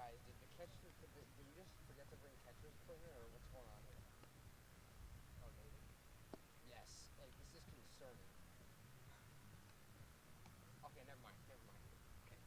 Guys, did we just forget to bring catcher's equipment, or what's going on here? Oh, maybe. Yes, like, this is concerning. Okay, never mind. Okay.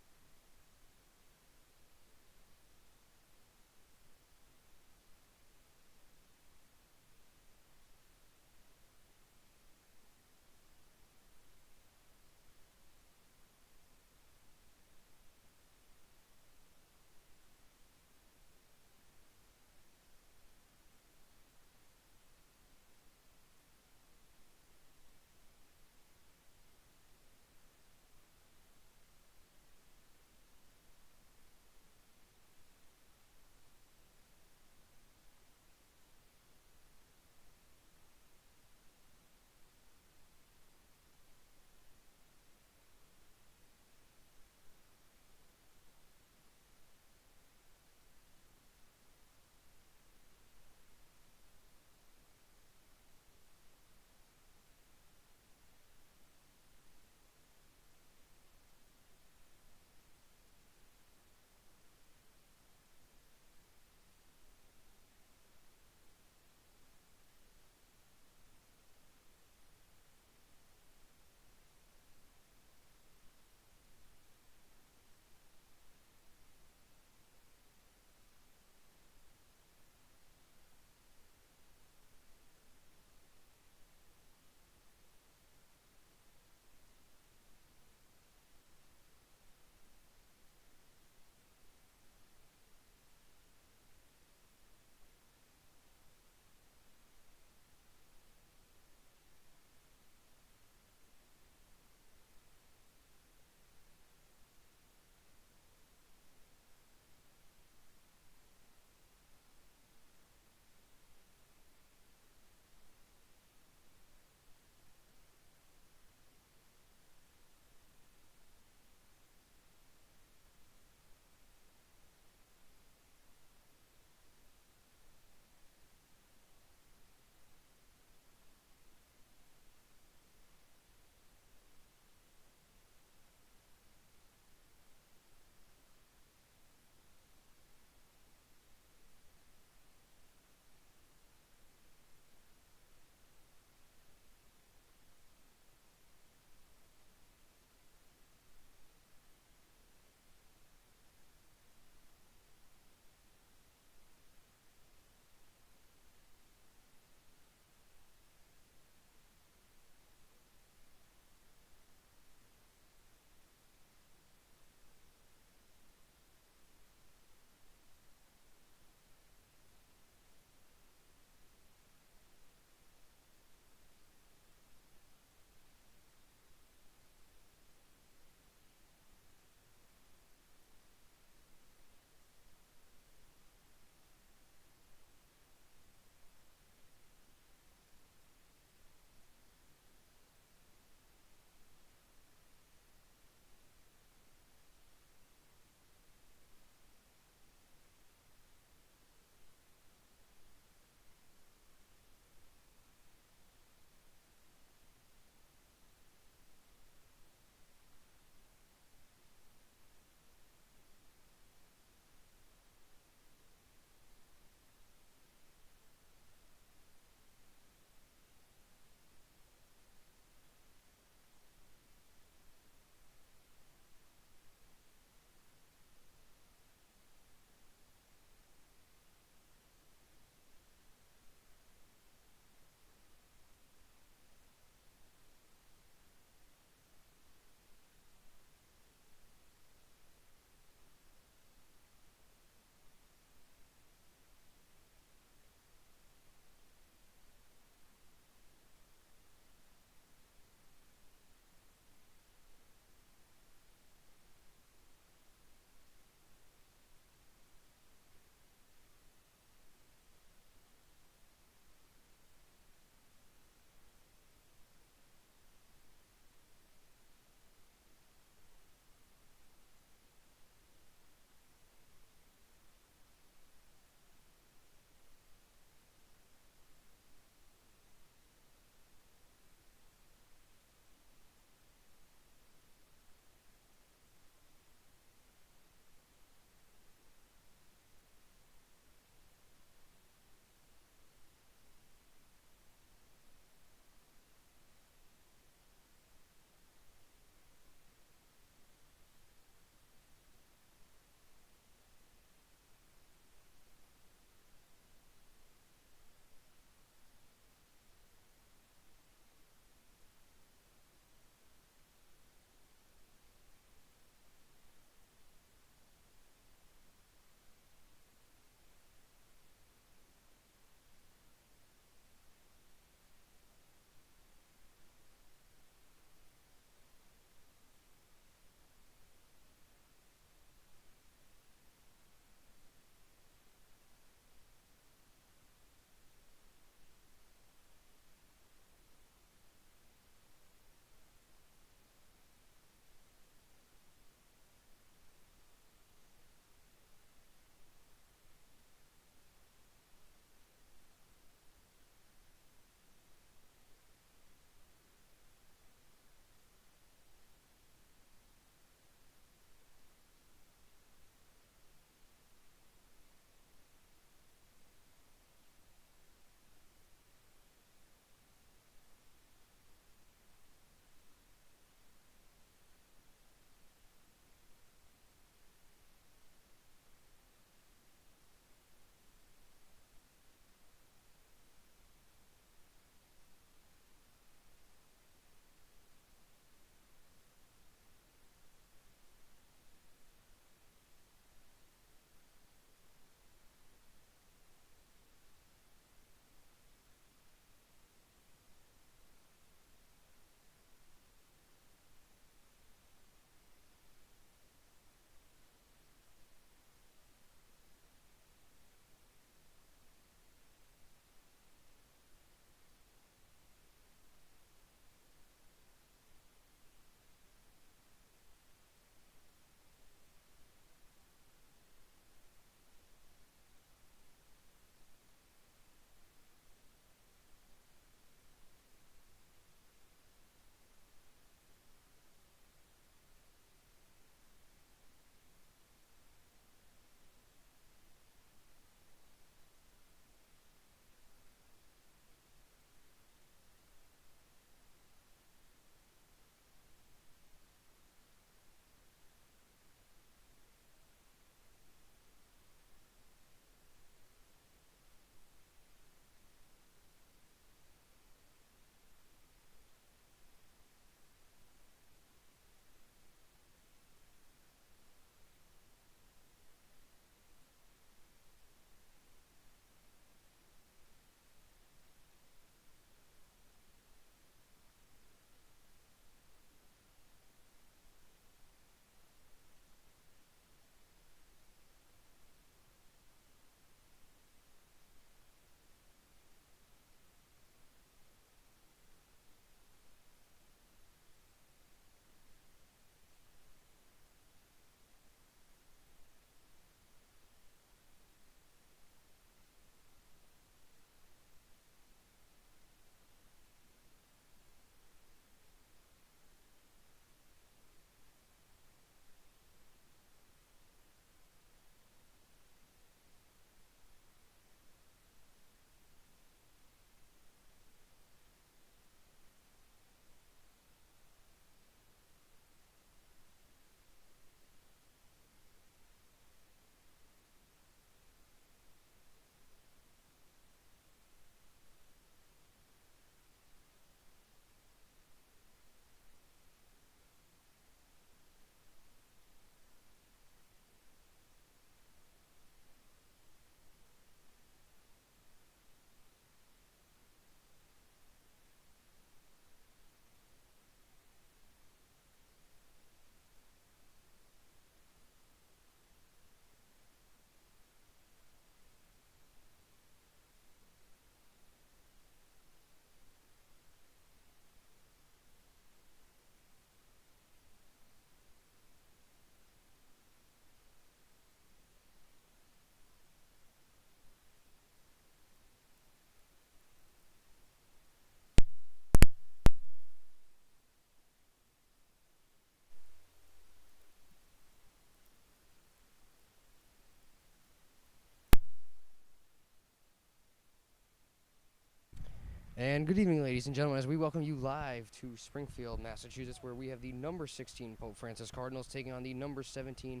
And good evening, ladies and gentlemen, as we welcome you live to Springfield, Massachusetts, where we have the number 16 Pope Francis Cardinals taking on the number 17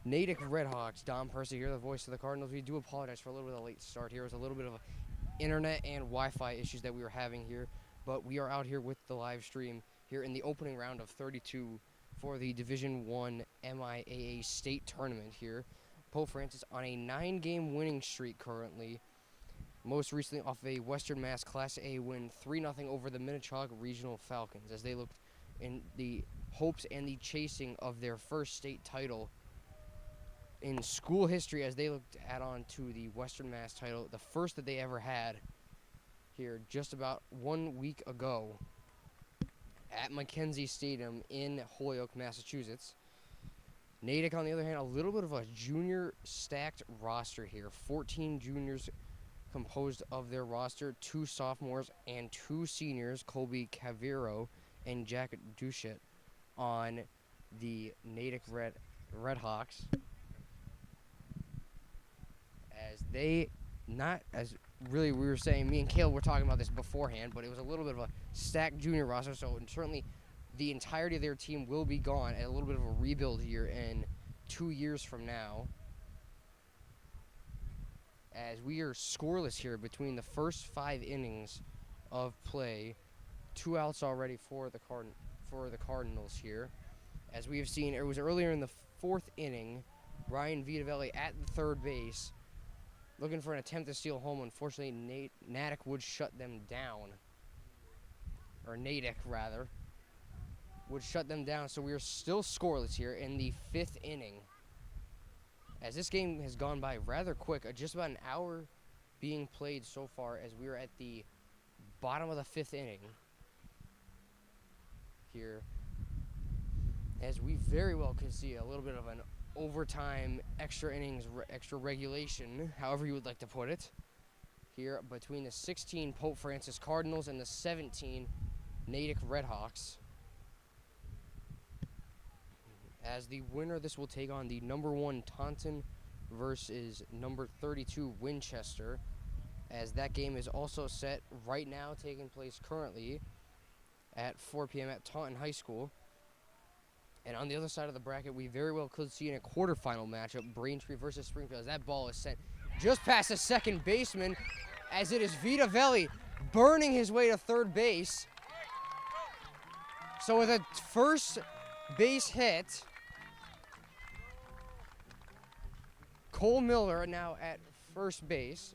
Natick Redhawks. Dom Percy here, the voice of the Cardinals. We do apologize for a little bit of a late start here. It was a little bit of internet and Wi-Fi issues that we were having here, but we are out here with the live stream here in the opening round of 32 for the Division I MIAA state tournament here. Pope Francis on a 9-game winning streak currently. Most recently off a Western Mass Class A win 3-0 over the Natick Regional Falcons as they looked in the hopes and the chasing of their first state title in school history as they looked to add on to the Western Mass title, the first that they ever had here just about 1 week ago at Mackenzie Stadium in Holyoke, Massachusetts. Natick, on the other hand, a little bit of a junior stacked roster here. 14 juniors composed of their roster, 2 sophomores and 2 seniors, Colby Caviro and Jack Duchette, on the Natick Redhawks. As they, not as really we were saying, me and Caleb were talking about this beforehand, but it was a little bit of a stacked junior roster, so certainly the entirety of their team will be gone at a little bit of a rebuild here in 2 years from now. As we are scoreless here between the first 5 innings of play, 2 outs already for the Cardinals here. As we have seen, it was earlier in the 4th inning, Ryan Vitavelli at the third base, looking for an attempt to steal home. Unfortunately, Natick would shut them down, or Natick rather, would shut them down. So we are still scoreless here in the 5th inning. As this game has gone by rather quick, just about an hour being played so far as we are at the bottom of the 5th inning here. As we very well can see a little bit of an overtime, extra innings, extra regulation, however you would like to put it, here between the 16 Pope Francis Cardinals and the 17 Natick Redhawks. As the winner, this will take on the number 1 Taunton versus number 32 Winchester, as that game is also set right now, taking place currently at 4 p.m. at Taunton High School. And on the other side of the bracket, we very well could see in a quarterfinal matchup, Braintree versus Springfield, as that ball is sent just past the second baseman, as it is Vitavelli burning his way to third base. So with a first base hit, Cole Miller now at first base.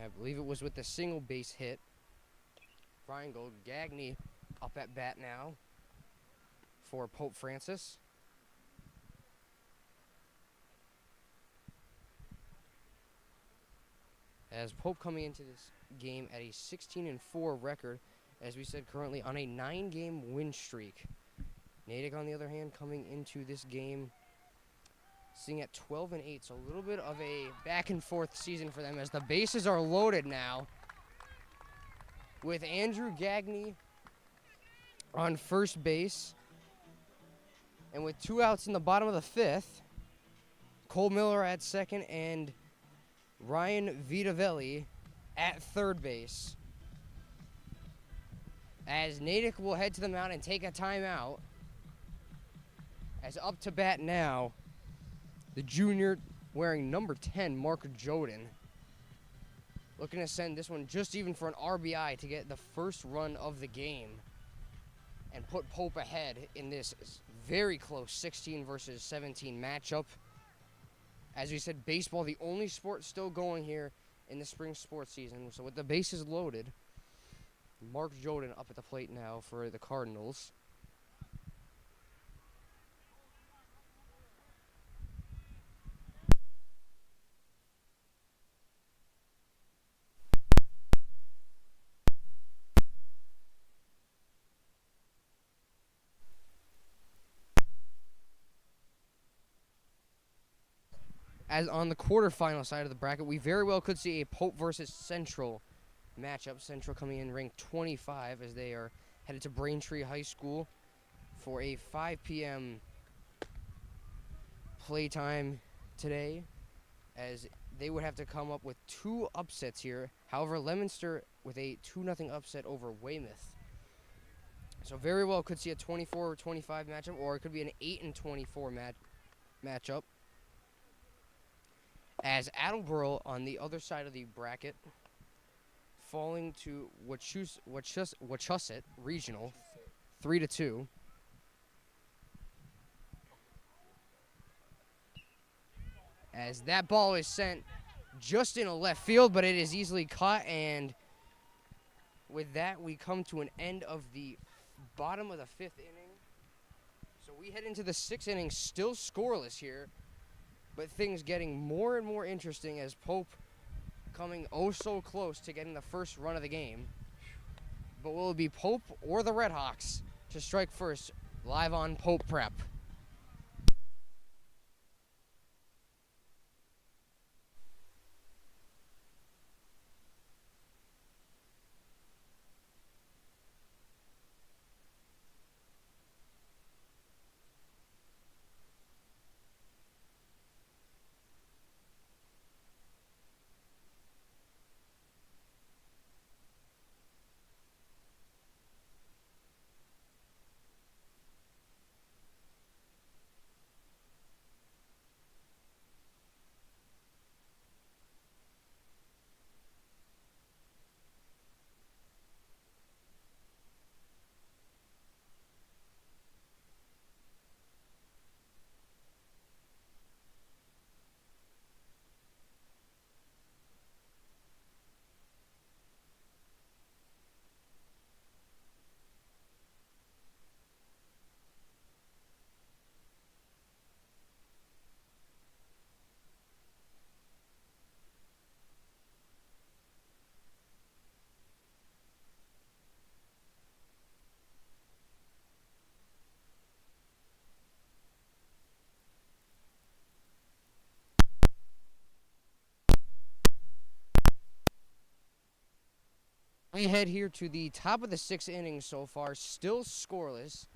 I believe it was with the single base hit. Brian Gold, Gagney up at bat now for Pope Francis. As Pope coming into this game at a 16-4 record, as we said, currently on a 9-game win streak. Natick, on the other hand, coming into this game sitting at 12-8, so a little bit of a back-and-forth season for them as the bases are loaded now with Andrew Gagney on first base, and with 2 outs in the bottom of the 5th, Cole Miller at second and Ryan Vitavelli at third base. As Natick will head to the mound and take a timeout, as up to bat now, the junior wearing number 10, Mark Joden, looking to send this one just even for an RBI to get the first run of the game and put Pope ahead in this very close 16 versus 17 matchup. As we said, baseball, the only sport still going here in the spring sports season. So with the bases loaded, Mark Joden up at the plate now for the Cardinals. as on the quarterfinal side of the bracket, we very well could see a Pope versus Central matchup. Central coming in ranked 25 as they are headed to Braintree High School for a 5 p.m. playtime today, as they would have to come up with 2 upsets here. However, Leominster with a 2-0 upset over Weymouth. So very well could see a 24-25 matchup, or it could be an 8-24 matchup. As Attleboro on the other side of the bracket, falling to Wachusett Regional, 3-2. As that ball is sent just in a left field, but it is easily caught, and with that, we come to an end of the bottom of the 5th inning. So we head into the 6th inning, still scoreless here, but things getting more and more interesting as Pope coming oh so close to getting the first run of the game. But will it be Pope or the Redhawks to strike first, live on Pope Prep? We head here to the top of the 6th inning so far, still scoreless.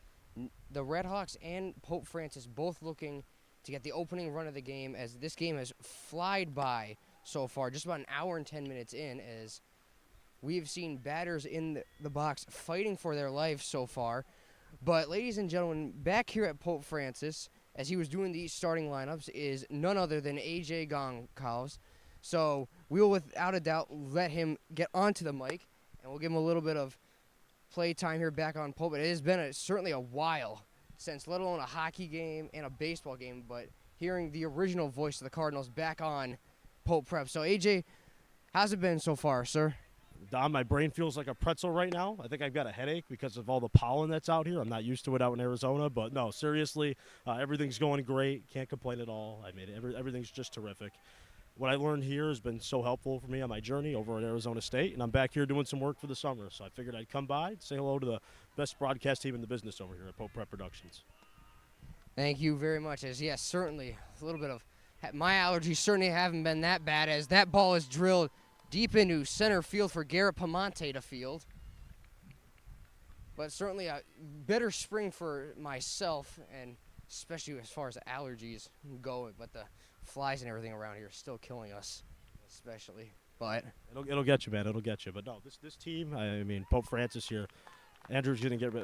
The Redhawks and Pope Francis both looking to get the opening run of the game, as this game has flied by so far, just about an hour and 10 minutes in, as we have seen batters in the box fighting for their life so far. But ladies and gentlemen, back here at Pope Francis, as he was doing these starting lineups, is none other than AJ Goncalves. So we will without a doubt let him get onto the mic, and we'll give him a little bit of play time here back on Pope. But it has been certainly a while since, let alone a hockey game and a baseball game, but hearing the original voice of the Cardinals back on Pope Prep. So, AJ, how's it been so far, sir? Don, my brain feels like a pretzel right now. I think I've got a headache because of all the pollen that's out here. I'm not used to it out in Arizona, but no, seriously, everything's going great. Can't complain at all. I mean, everything's just terrific. What I learned here has been so helpful for me on my journey over at Arizona State, and I'm back here doing some work for the summer. So I figured I'd come by, say hello to the best broadcast team in the business over here at Pope Prep Productions. Thank you very much. As yes, certainly a little bit of my allergies certainly haven't been that bad, as that ball is drilled deep into center field for Garrett Pamonte to field. But certainly a better spring for myself, and especially as far as allergies go. But the flies and everything around here are still killing us, especially. But it'll get you, man. It'll get you. But no, this team. I mean, Pope Francis here. Andrew's going to get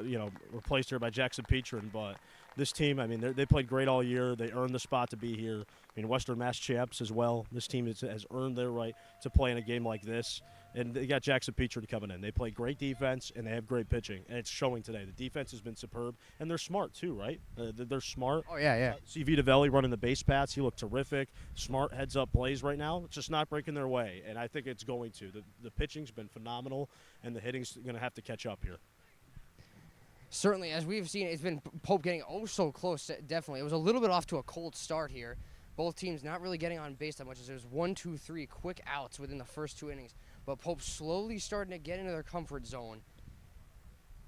replaced here by Jackson Petrin, but this team, I mean, they played great all year. They earned the spot to be here. I mean, Western Mass champs as well. This team has earned their right to play in a game like this, and they got Jackson Petrin coming in. They play great defense, and they have great pitching, and it's showing today. The defense has been superb, and they're smart too, right? They're smart. Oh, yeah. See Vitavelli running the base paths. He looked terrific. Smart heads-up plays right now. It's just not breaking their way, and I think it's going to. The pitching's been phenomenal, and the hitting's going to have to catch up here. Certainly, as we've seen, it's been Pope getting oh so close, definitely. It was a little bit off to a cold start here. Both teams not really getting on base that much, as there was 1, 2, 3 quick outs within the first 2 innings. But Pope slowly starting to get into their comfort zone,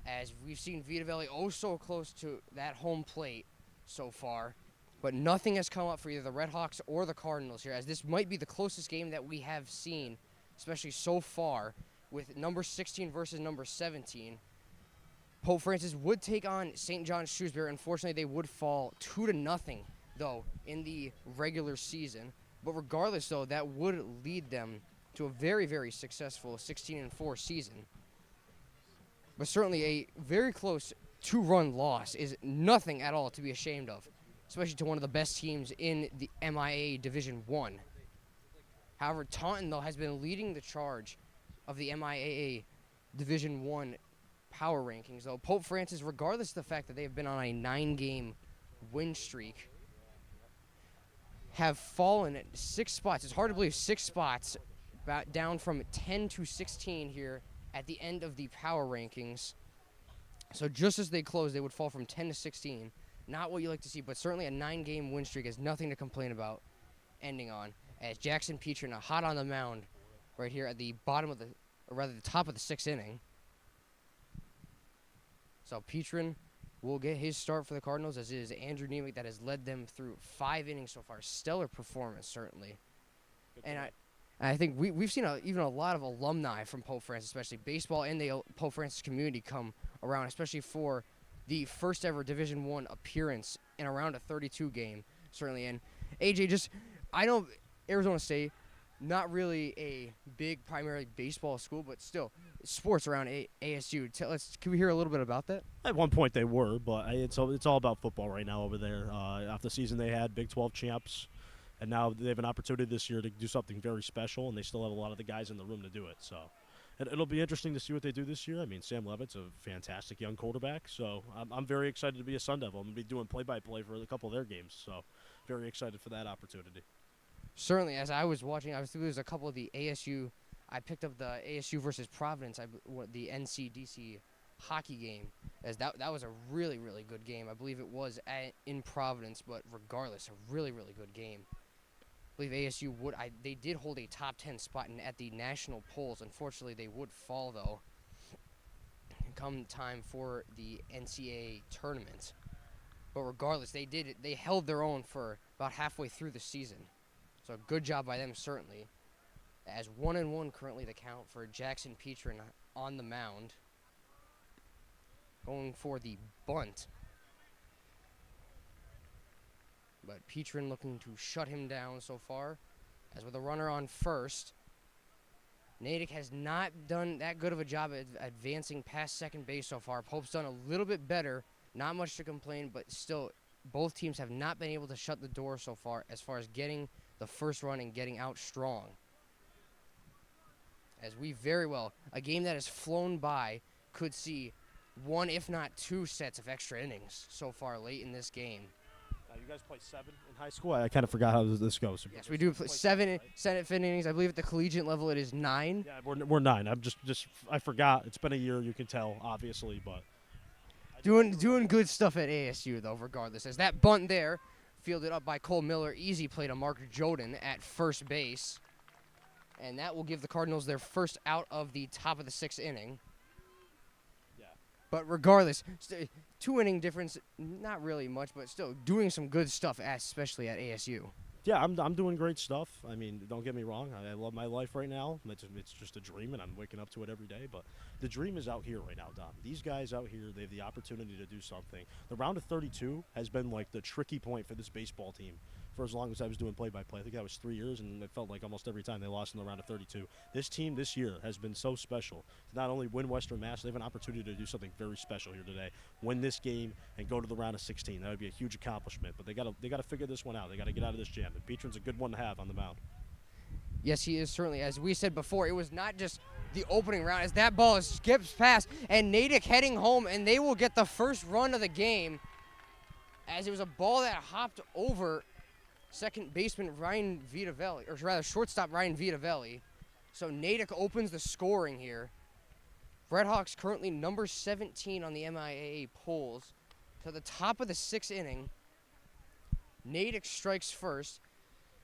as we've seen Vitavelli oh so close to that home plate so far. But nothing has come up for either the Red Hawks or the Cardinals here, as this might be the closest game that we have seen, especially so far, with number 16 versus number 17. Pope Francis would take on St. John's Shrewsbury. Unfortunately, they would fall 2-0, though, in the regular season. But regardless, though, that would lead them to a very, very successful 16-4 season. But certainly a very close 2-run loss is nothing at all to be ashamed of, especially to one of the best teams in the MIAA Division I. However, Taunton, though, has been leading the charge of the MIAA Division I power rankings, though. Pope Francis, regardless of the fact that they have been on a 9-game win streak, have fallen at 6 spots. It's hard to believe 6 spots, about down from 10 to 16 here at the end of the power rankings. So just as they close, they would fall from 10 to 16. Not what you like to see, but certainly a 9-game win streak is nothing to complain about ending on. As Jackson Petrin hot on the mound right here at the bottom of the, or rather the top of the 6th inning. So Petrin will get his start for the Cardinals, as it is Andrew Nemick that has led them through 5 innings so far. Stellar performance, certainly. And I think we've seen even a lot of alumni from Pope Francis, especially baseball and the Pope Francis community, come around, especially for the first ever Division I appearance in around a 32 game, certainly. And AJ, I know Arizona State, not really a big primarily baseball school, but still sports around ASU. Can we hear a little bit about that? At one point they were, but it's all about football right now over there. After the season they had Big 12 champs, and now they have an opportunity this year to do something very special, and they still have a lot of the guys in the room to do it. So it'll be interesting to see what they do this year. I mean, Sam Levitt's a fantastic young quarterback, so I'm very excited to be a Sun Devil. I'm going to be doing play-by-play for a couple of their games, so very excited for that opportunity. Certainly, as I was watching, there was a couple of the ASU. I picked up the ASU versus Providence, the NCDC hockey game, as that was a really, really good game. I believe it was in Providence, but regardless, a really, really good game. I believe ASU they did hold a top 10 spot at the national polls. Unfortunately, they would fall, though, come time for the NCAA tournament. But regardless, they held their own for about halfway through the season. So good job by them, certainly. As 1-1 currently the count for Jackson Petrin on the mound. Going for the bunt. But Petrin looking to shut him down so far. As with a runner on first, Natick has not done that good of a job at advancing past second base so far. Pope's done a little bit better. Not much to complain, but still, both teams have not been able to shut the door so far as getting the first run and getting out strong. As we very well, a game that has flown by, could see 1, if not 2 sets of extra innings so far late in this game. You guys play 7 in high school? I kind of forgot how this goes. Yes, we do play 7 innings. I believe at the collegiate level it is 9. Yeah, we're 9. I'm just I forgot. It's been a year, you can tell, obviously, but doing good stuff at ASU though, regardless. As that bunt there, fielded up by Cole Miller, easy play to Mark Joden at first base. And that will give the Cardinals their first out of the top of the 6th inning. Yeah. But regardless, 2-inning difference, not really much, but still doing some good stuff, especially at ASU. Yeah, I'm doing great stuff. I mean, don't get me wrong. I love my life right now. It's just a dream, and I'm waking up to it every day. But the dream is out here right now, Dom. These guys out here, they have the opportunity to do something. The round of 32 has been like the tricky point for this baseball team for as long as I was doing play-by-play. I think that was 3 years, and it felt like almost every time they lost in the round of 32. This team this year has been so special to not only win Western Mass, they have an opportunity to do something very special here today. Win this game and go to the round of 16. That would be a huge accomplishment. But they got to figure this one out. They got to get out of this jam. And Petrin's a good one to have on the mound. Yes, he is, certainly. As we said before, it was not just the opening round, as that ball skips past, and Natick heading home, and they will get the first run of the game, as it was a ball that hopped over second baseman Ryan Vitavelli, or rather shortstop Ryan Vitavelli. So Natick opens the scoring here. Red Hawks currently number 17 on the MIAA polls. To the top of the 6th inning, Natick strikes first.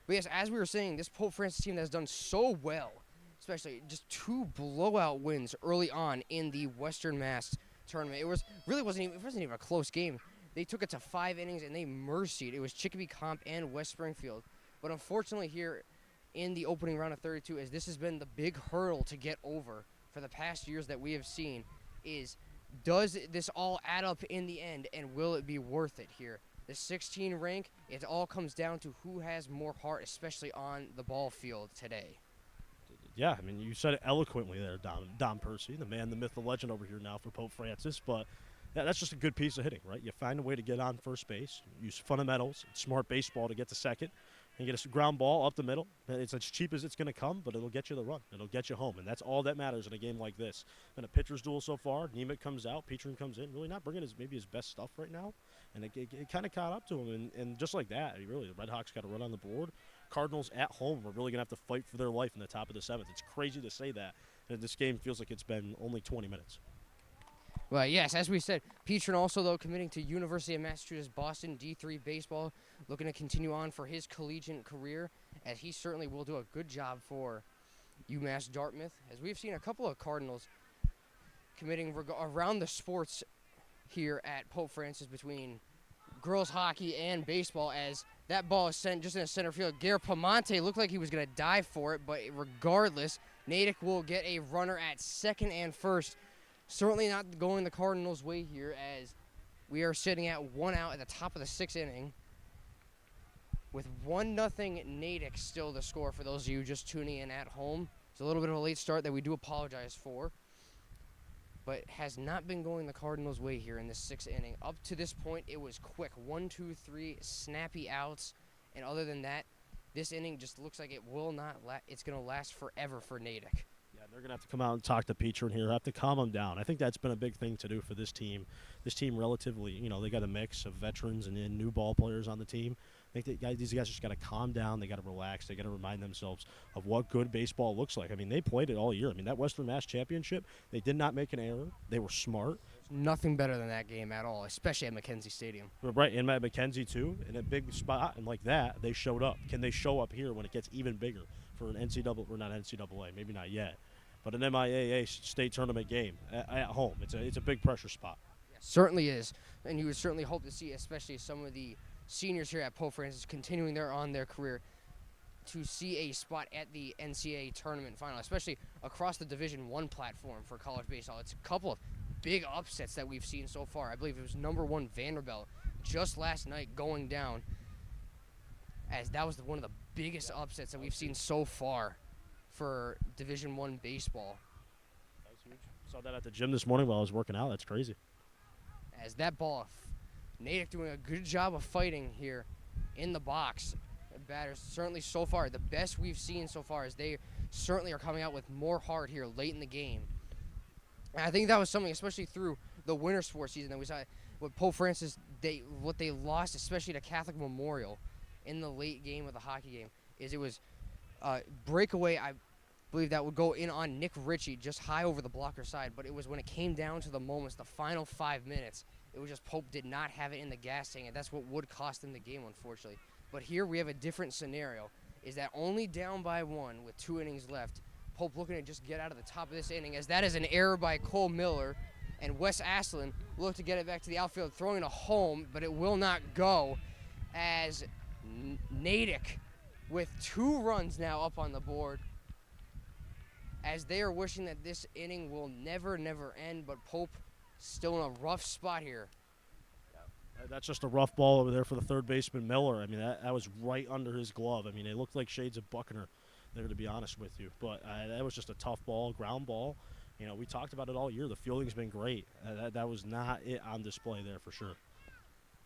But yes, as we were saying, this Pope Francis team that has done so well, especially just 2 blowout wins early on in the Western Mass tournament. It wasn't even a close game. they took it to 5 innings and they mercied. It was Chicopee Comp and West Springfield. But unfortunately here in the opening round of 32, as this has been the big hurdle to get over for the past years that we have seen, is does this all add up in the end, and will it be worth it here? The 16 rank, it all comes down to who has more heart, especially on the ball field today. Yeah, I mean, you said it eloquently there, Dom Percy, the man, the myth, the legend over here now for Pope Francis. But yeah, that's just a good piece of hitting, right? You find a way to get on first base, use fundamentals, smart baseball to get to second, and get a ground ball up the middle. It's as cheap as it's going to come, but it'll get you the run. It'll get you home, and that's all that matters in a game like this. In a pitcher's duel so far, Natick comes out, Petrin comes in, really not bringing maybe his best stuff right now, and it kind of caught up to him. And just like that, really, the Red Hawks got to run on the board. Cardinals at home are really going to have to fight for their life in the top of the 7th. It's crazy to say that, and this game feels like it's been only 20 minutes. Well, yes, as we said, Petrin also, though, committing to University of Massachusetts Boston D3 baseball, looking to continue on for his collegiate career, as he certainly will do a good job for UMass Dartmouth, as we've seen a couple of Cardinals committing around the sports here at Pope Francis between girls hockey and baseball, as that ball is sent just in the center field. Garrett Pamonte looked like he was going to dive for it, but regardless, Natick will get a runner at second and first. Certainly not going the Cardinals' way here, as we are sitting at 1 out at the top of the 6th inning. With 1-0 Natick still the score for those of you just tuning in at home. It's a little bit of a late start that we do apologize for, but has not been going the Cardinals' way here in this 6th inning. Up to this point, it was quick. 1, 2, 3 snappy outs, and other than that, this inning just looks like it will not it's going to last forever for Natick. Yeah, they're going to have to come out and talk to Petrin here, have to calm him down. I think that's been a big thing to do for this team. This team relatively, they got a mix of veterans and then new ball players on the team. I think these guys just got to calm down. They got to relax. They got to remind themselves of what good baseball looks like. I mean, they played it all year. I mean, that Western Mass Championship, they did not make an error. They were smart. Nothing better than that game at all, especially at McKenzie Stadium. Right, and at McKenzie, too, in a big spot, and like that, they showed up. Can they show up here when it gets even bigger for an NCAA, or not NCAA, maybe not yet, but an MIAA state tournament game at home? It's a big pressure spot. Yeah, certainly is, and you would certainly hope to see, especially some of the seniors here at Pope Francis continuing their career, to see a spot at the NCAA tournament final, especially across the Division I platform for college baseball. It's a couple of big upsets that we've seen so far. I believe it was #1 Vanderbilt just last night going down, as that was one of the biggest upsets that we've seen so far for Division I baseball. That was huge. Saw that at the gym this morning while I was working out. That's crazy. As that ball, Natick doing a good job of fighting here in the box. The batters certainly so far the best we've seen so far, as they certainly are coming out with more heart here late in the game. And I think that was something, especially through the winter sports season, that we saw with Pope Francis. What they lost, especially to Catholic Memorial in the late game of the hockey game, is it was breakaway. I believe that would go in on Nick Ritchie just high over the blocker side, but it was when it came down to the moments, the final 5 minutes, it was just Pope did not have it in the gas tank, and that's what would cost them the game, unfortunately. But here we have a different scenario, is that only down by 1 with 2 innings left, Pope looking to just get out of the top of this inning, as that is an error by Cole Miller, and Wes Aslan look to get it back to the outfield, throwing a home, but it will not go, as Natick with 2 runs now up on the board, as they are wishing that this inning will never end, but Pope still in a rough spot here. That's just a rough ball over there for the third baseman, Miller. I mean, that was right under his glove. I mean, it looked like shades of Buckner there, to be honest with you. But that was just a tough ball, ground ball. We talked about it all year. The fielding's been great. That was not it on display there for sure.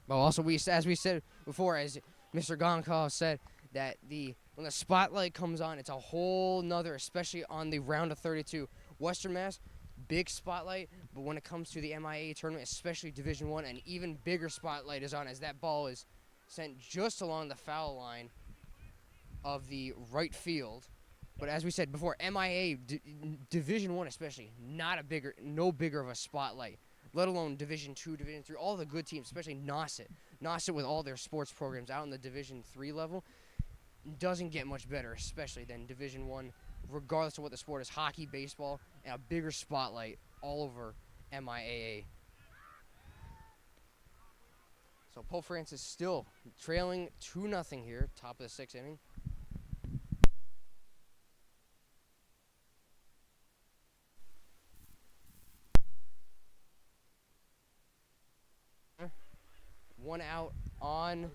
Well, also, as we said before, as Mr. Gonkov said, that when the spotlight comes on, it's a whole nother, especially on the round of 32. Western Mass, big spotlight, but when it comes to the MIAA tournament, especially Division I, an even bigger spotlight is on, as that ball is sent just along the foul line of the right field. But as we said before, MIAA, Division I especially, no bigger of a spotlight, let alone Division II, Division III, all the good teams, especially Nauset with all their sports programs out in the Division III level, doesn't get much better, especially than Division I, regardless of what the sport is, hockey, baseball, and a bigger spotlight all over MIAA. So Pope Francis still trailing 2-0 here, top of the 6th inning. One out on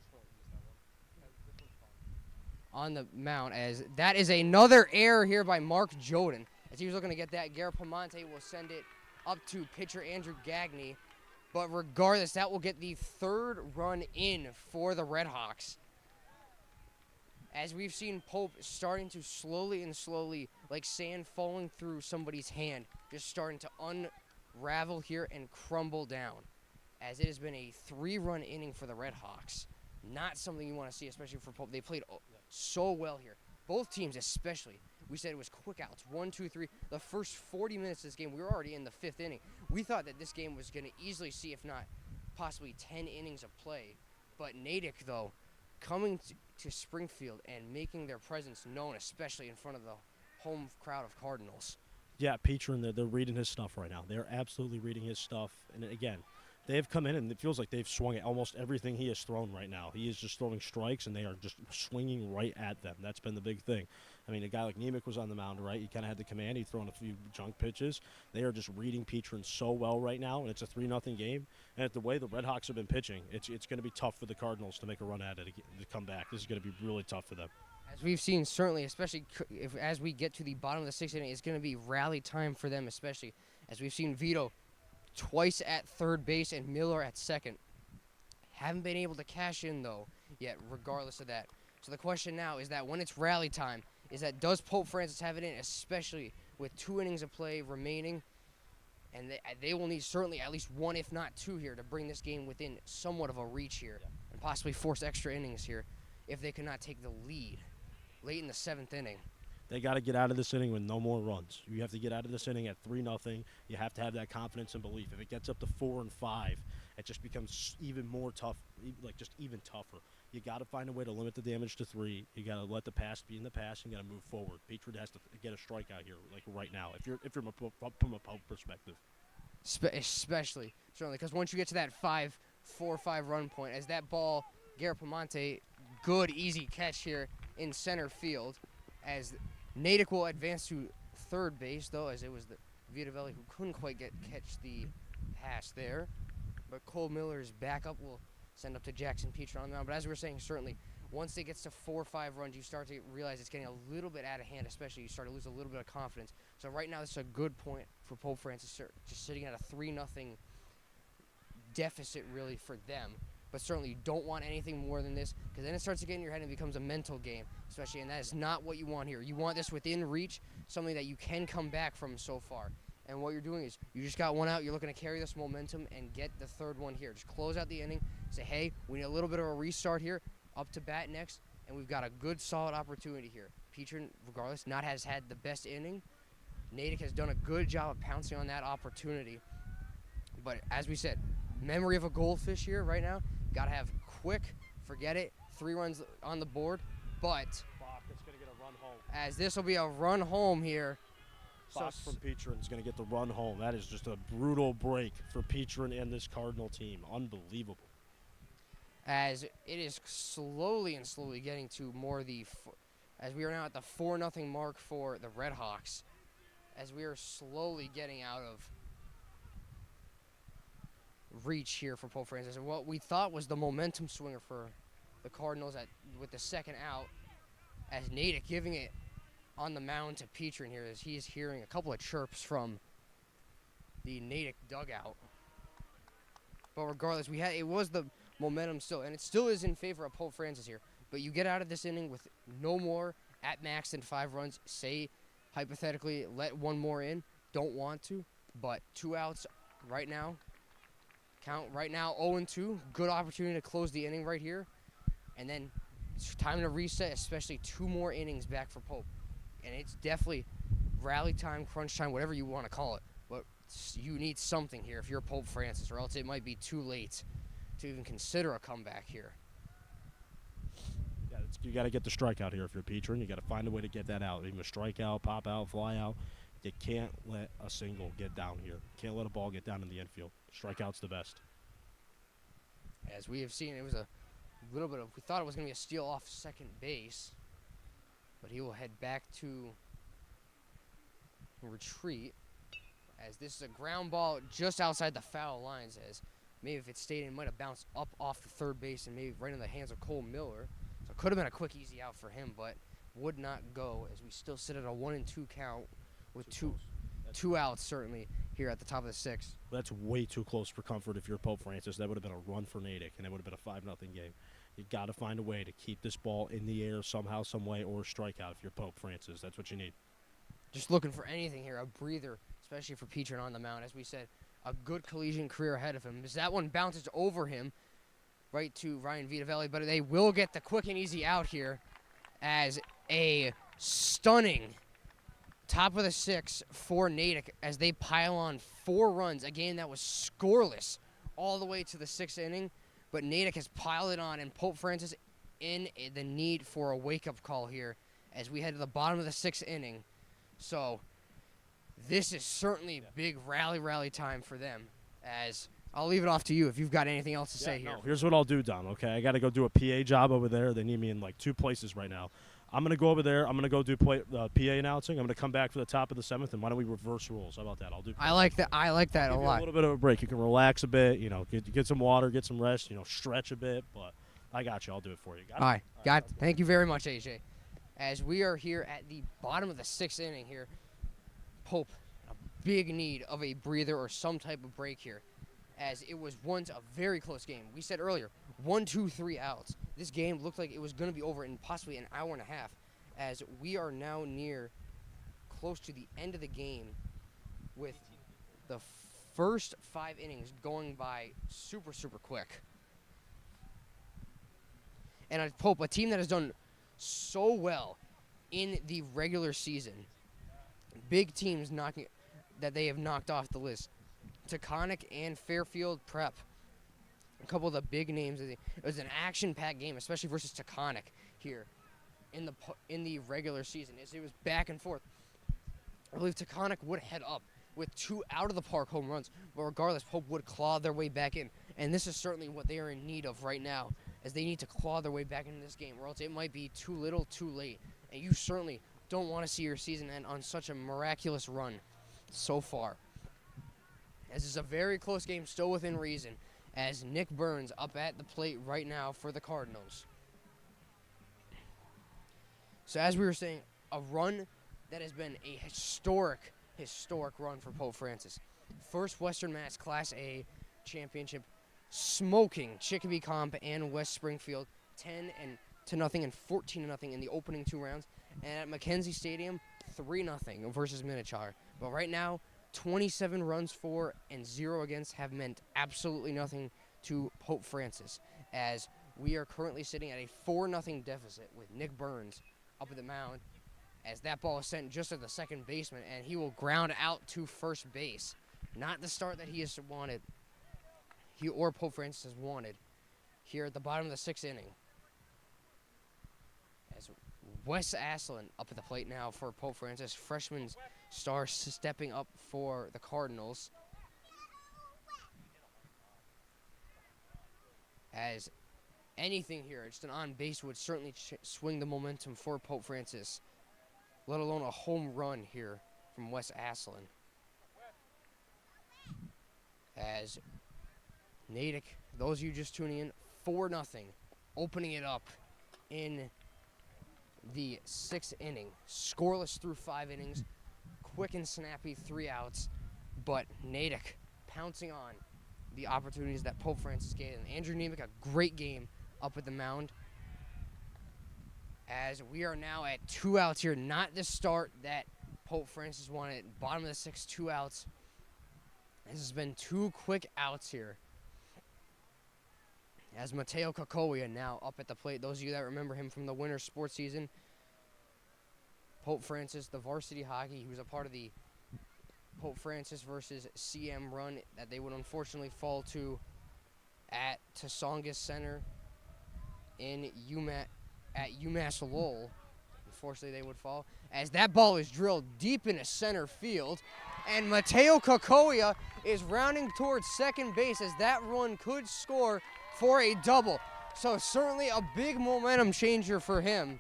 the mound, as that is another error here by Mark Joden. As he was looking to get that, Garrett Pamonte will send it up to pitcher Andrew Gagne. But regardless, that will get the 3rd run in for the Red Hawks. As we've seen Pope starting to slowly, like sand falling through somebody's hand, just starting to unravel here and crumble down. As it has been a 3-run inning for the Red Hawks. Not something you want to see, especially for Pope. They played so well here. Both teams especially. We said it was quick outs. 1, 2, 3. The first 40 minutes of this game, we were already in the 5th inning. We thought that this game was going to easily see, if not possibly 10 innings of play. But Natick, though, coming to Springfield and making their presence known, especially in front of the home crowd of Cardinals. Yeah, Petrin, they're reading his stuff right now. They're absolutely reading his stuff. And again, they have come in, and it feels like they've swung at almost everything he has thrown right now. He is just throwing strikes, and they are just swinging right at them. That's been the big thing. I mean, a guy like Natick was on the mound, right? He kind of had the command. He'd thrown a few junk pitches. They are just reading Petrin so well right now, and it's a 3-0 game. And the way the Red Hawks have been pitching, it's going to be tough for the Cardinals to make a run at it, to come back. This is going to be really tough for them. As we've seen, certainly, especially as we get to the bottom of the 6th inning, it's going to be rally time for them, especially as we've seen Vito twice at 3rd base and Miller at 2nd. Haven't been able to cash in, though, yet, regardless of that. So the question now is that when it's rally time, is that does Pope Francis have it in, especially with 2 innings of play remaining? And they will need certainly at least 1, if not 2 here, to bring this game within somewhat of a reach here and possibly force extra innings here if they cannot take the lead late in the 7th inning. They got to get out of this inning with no more runs. You have to get out of this inning at 3-0. You have to have that confidence and belief. If it gets up to 4 and 5, it just becomes even more tough, like just even tougher. You got to find a way to limit the damage to 3. You got to let the past be in the past. You got to move forward. Petrin has to get a strikeout here, like right now. If you're from a Pope perspective, especially certainly because once you get to that 4 or 5 run point, as that ball, Garrett Pamonte, good easy catch here in center field, as Natick will advance to 3rd base, though, as it was the Vitavelli who couldn't quite catch the pass there. But Cole Miller's backup will send up to Jackson Petrin on the mound. But as we were saying, certainly, once it gets to 4 or 5 runs, you start to realize it's getting a little bit out of hand, especially you start to lose a little bit of confidence. So right now, this is a good point for Pope Francis, just sitting at a 3-0 deficit, really, for them. But certainly you don't want anything more than this, because then it starts to get in your head and it becomes a mental game, especially, and that is not what you want here. You want this within reach, something that you can come back from so far. And what you're doing is you just got 1 out. You're looking to carry this momentum and get the 3rd one here. Just close out the inning. Say, hey, we need a little bit of a restart here, up to bat next, and we've got a good, solid opportunity here. Petrin, regardless, has had the best inning. Natick has done a good job of pouncing on that opportunity. But as we said, memory of a goldfish here right now. Got to have quick, forget it, 3 runs on the board. But Bach is going to get a run home. As this will be a run home here. Bach from Petrin is going to get the run home. That is just a brutal break for Petrin and this Cardinal team. Unbelievable. As it is slowly getting to more as we are now at the 4-0 mark for the Red Hawks. As we are slowly getting out of reach here for Pope Francis, and what we thought was the momentum swinger for the Cardinals with the 2nd out, as Natick giving it on the mound to Petrin here, as he is hearing a couple of chirps from the Natick dugout. But regardless, it was the momentum still, and it still is in favor of Pope Francis here. But you get out of this inning with no more at max than 5 runs. Say, hypothetically, let 1 more in. Don't want to, but 2 outs right now. Count right now 0-2. Good opportunity to close the inning right here. And then it's time to reset, especially 2 more innings back for Pope. And it's definitely rally time, crunch time, whatever you want to call it. But you need something here if you're Pope Francis, or else it might be too late to even consider a comeback here. Yeah, you got to get the strikeout here if you're Petrin. You got to find a way to get that out. Even a strikeout, pop out, fly out. You can't let a single get down here. Can't let a ball get down in the infield. Strikeout's the best. As we have seen, it was a little bit of, we thought it was going to be a steal off second base, but he will head back to retreat, as this is a ground ball just outside the foul lines, as maybe if it stayed in, it might have bounced up off the third base and maybe right in the hands of Cole Miller. So it could have been a quick, easy out for him, but would not go, as we still sit at a 1-2 count with two outs certainly here at the top of the sixth. That's way too close for comfort if you're Pope Francis. That would have been a run for Natick, and it would have been a 5-0 game. You got to find a way to keep this ball in the air somehow, some way, or strike out if you're Pope Francis. That's what you need. Just looking for anything here, a breather, especially for Petrin on the mound. As we said, a good collegiate career ahead of him. As that one bounces over him, right to Ryan Vitavelli, but they will get the quick and easy out here as a stunning top of the sixth for Natick as they pile on 4 runs. A game that was scoreless all the way to the 6th inning, but Natick has piled it on, and Pope Francis in the need for a wake-up call here as we head to the bottom of the 6th inning. So this is certainly big rally time for them, as I'll leave it off to you if you've got anything else to say here. No, here's what I'll do, Dom, okay? I got to go do a PA job over there. They need me in like 2 places right now. I'm going to go over there. I'm going to go do PA announcing. I'm going to come back for the top of the 7th, and why don't we reverse rules? How about that? I'll do. I like that. I like that a lot. A little bit of a break. You can relax a bit, you know, get some water, get some rest, you know, stretch a bit, but I got you. I'll do it for you. Got it? All right. Thank you very much, AJ. As we are here at the bottom of the 6th inning here, Pope, a big need of a breather or some type of break here, as it was once a very close game. We said earlier, 1, 2, 3 outs. This game looked like it was going to be over in possibly an hour and a half, as we are now close to the end of the game with the first 5 innings going by super, super quick. And at Pope, a team that has done so well in the regular season, big teams that they have knocked off the list. Taconic and Fairfield Prep, a couple of the big names. It was an action-packed game, especially versus Taconic here in the regular season. As it was back and forth, I believe Taconic would head up with 2 out-of-the-park home runs, but regardless, Pope would claw their way back in. And this is certainly what they are in need of right now, as they need to claw their way back into this game, or else it might be too little, too late. And you certainly don't want to see your season end on such a miraculous run so far. As it's a very close game, still within reason, as Nick Burns up at the plate right now for the Cardinals. So as we were saying, a run that has been a historic run for Pope Francis. First Western Mass Class A championship, smoking Chicopee Comp and West Springfield 10-0 and 14-0 in the opening 2 rounds. And at Mackenzie Stadium, 3-0 versus Minichar. But right now, 27 runs for and 0 against have meant absolutely nothing to Pope Francis, as we are currently sitting at a 4-0 deficit with Nick Burns up at the mound, as that ball is sent just at the second baseman, and he will ground out to first base. Not the start that he has wanted, he or Pope Francis has wanted, here at the bottom of the 6th inning. As Wes Aslan up at the plate now for Pope Francis, freshman star stepping up for the Cardinals. As anything here, just an on base would certainly swing the momentum for Pope Francis, let alone a home run here from Wes Aslan. As Natick, those of you just tuning in, 4-0, opening it up in the 6th inning. Scoreless through 5 innings, quick and snappy 3 outs, but Natick pouncing on the opportunities that Pope Francis gave them. Andrew Nemec, a great game up at the mound. As we are now at 2 outs here, not the start that Pope Francis wanted. Bottom of the 6th, 2 outs. This has been 2 quick outs here. As Mateo Kakoya now up at the plate. Those of you that remember him from the winter sports season, Pope Francis, the varsity hockey, he was a part of the Pope Francis versus CM run that they would unfortunately fall to at Tasongas Center in UMass Lowell. Unfortunately, they would fall, as that ball is drilled deep into center field, and Mateo Kakoya is rounding towards second base, as that run could score for a double. So certainly a big momentum changer for him,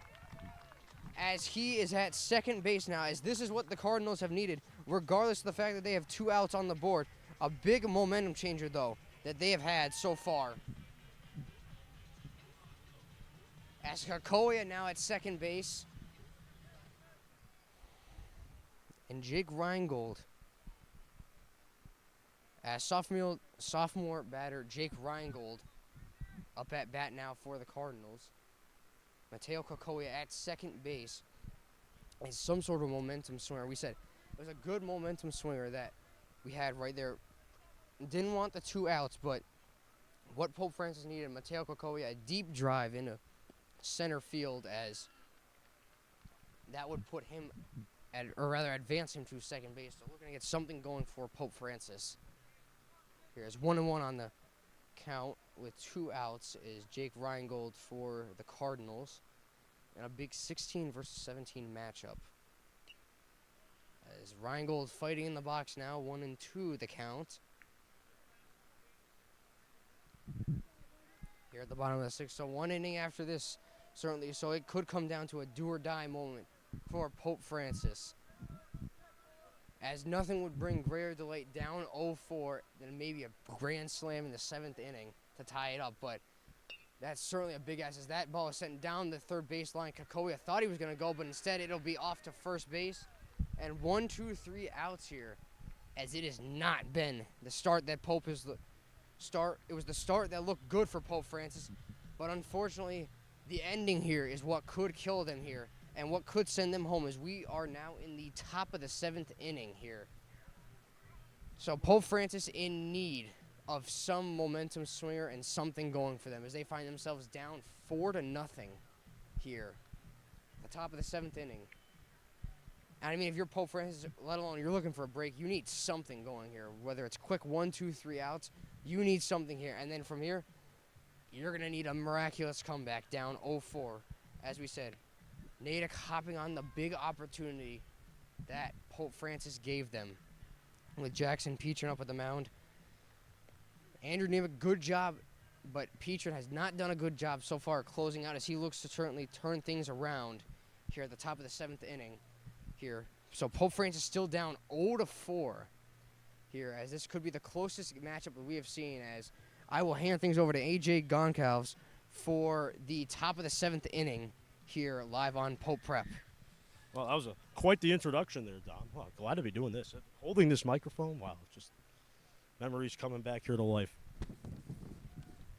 as he is at second base now, as this is what the Cardinals have needed, regardless of the fact that they have 2 outs on the board. A big momentum changer, though, that they have had so far. As Kakoya now at second base. And Jake Reingold, as sophomore batter Jake Reingold, up at bat now for the Cardinals. Mateo Kakoya at second base is some sort of momentum swinger. We said it was a good momentum swinger that we had right there. Didn't want the 2 outs, but what Pope Francis needed, Mateo Kakoya, a deep drive into center field, as that would put him or rather advance him to second base. So looking to get something going for Pope Francis. Here's 1-1 on the count with 2 outs is Jake Reingold for the Cardinals. And a big 16 versus 17 matchup. As Reingold fighting in the box now, 1-2 the count. Here at the bottom of the 6th. So 1 inning after this, certainly. So it could come down to a do-or-die moment for Pope Francis, as nothing would bring greater delight down 0-4 than maybe a grand slam in the 7th inning to tie it up. But that's certainly a big ass, as that ball is sent down the third baseline. Kakoya thought he was going to go, but instead it'll be off to first base. And 1, 2, 3 outs here, as it has not been the start that Pope is it was the start that looked good for Pope Francis, but unfortunately the ending here is what could kill them here. And what could send them home, is we are now in the top of the 7th inning here. So Pope Francis in need of some momentum swinger and something going for them, as they find themselves down 4-0 here. At the top of the 7th inning. And I mean, if you're Pope Francis, let alone you're looking for a break, you need something going here. Whether it's quick 1, 2, 3 outs, you need something here. And then from here, you're going to need a miraculous comeback down 0-4. As we said, Natick hopping on the big opportunity that Pope Francis gave them, with Jackson Petrin up at the mound. Andrew Nemick, good job, but Petrin has not done a good job so far closing out, as he looks to certainly turn things around here at the top of the 7th inning here. So Pope Francis still down 0-4 here, as this could be the closest matchup that we have seen, as I will hand things over to AJ Goncalves for the top of the 7th inning here live on Pope Prep. Well, that was quite the introduction there, Don. Well, glad to be doing this. Holding this microphone, wow, just memories coming back here to life.